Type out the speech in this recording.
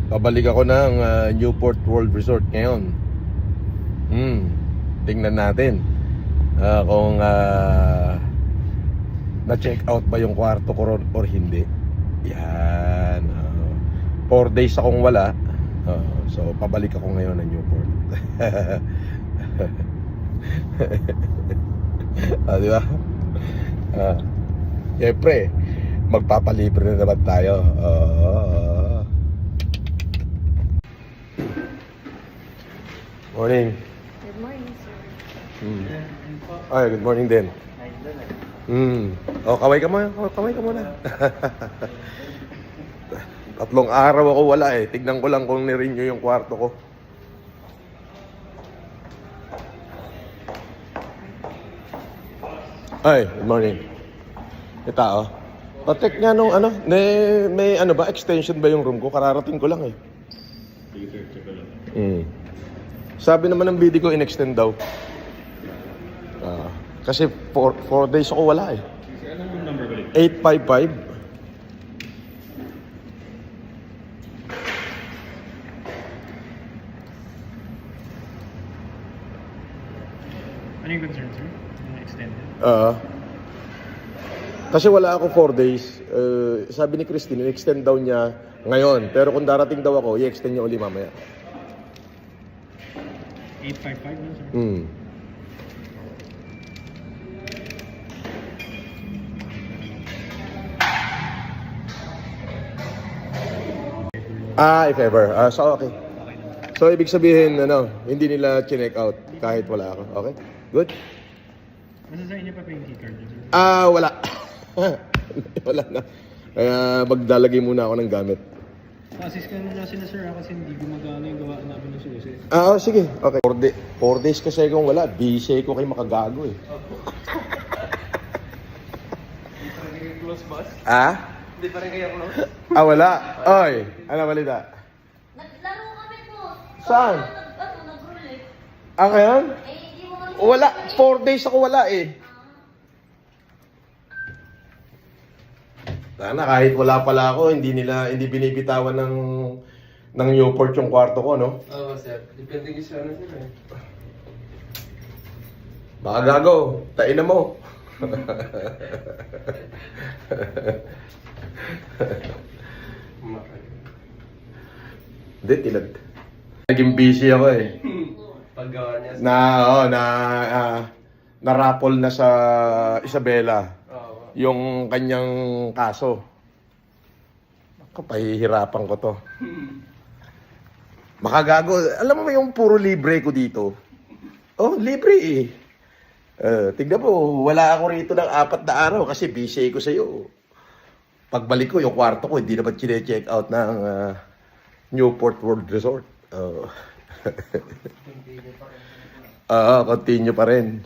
Pabalik ako ng Newport World Resort ngayon. Tingnan natin kung na-check out ba yung kwarto ko or hindi. Yan. 4 days akong wala. So pabalik ako ngayon ng Newport. Di ba? Siyempre, magpapalibre na naman tayo. Morning. Good morning, sir. Ay, good morning din. Kaway ka muna. Kaway ka muna. 3 araw ako wala eh. Tignan ko lang kung nirenew yung kwarto ko. Ay, good morning. Tao. Patek nga nung ano, may ano ba, extension ba yung room ko? Kararating ko lang eh. Sige sir, check ko lang. Sabi naman ng BD ko, in-extend daw. Kasi 4 days ako wala eh. Kasi anong room number balik? 855. Ano yung concern sir? Yung extended? Kasi wala ako 4 days. Sabi ni Christine, in-extend daw niya ngayon. Pero kung darating daw ako, i-extend niya uli mamaya. 855 na sir? If ever. So okay. So ibig sabihin, hindi nila chinek out kahit wala ako. Okay? Good? Basta sa inyo pa pa yung keycard sir? Wala. Wala na. Kaya magdalagay muna ako ng gamit. Assist ka na sila sir kasi hindi gumagana yung gawa namin ng susi. Sige. Okay. 4 days kasi kung wala, busy ko kayo makagago eh. Hindi pa rin kayo close, boss? Hindi pa rin kayo close? Wala. Oy, ano balita? Naglaro kami po. Saan? Nag-roulette. Ngayon? Hindi mo kami... Wala. 4 days ako wala eh. Sana kahit wala pala ako, hindi binibitawan ng Newport yung kwarto ko, no? Oo, sir. Depende kasi ano, sir eh. Baka gago, tain na mo. Hindi, tilad. Naging busy ako eh. Paggawa niya. Na-raffle na sa Isabela Oo. yung kanyang kaso. Pahihirapan ko to. Makagago. Alam mo yung puro libre ko dito? Libre eh. Tignan mo, wala ako rito ng 4 na araw kasi busy ko sa'yo. Pagbalik ko, yung kwarto ko, hindi naman chine-check out ng Newport World Resort. Continue pa rin.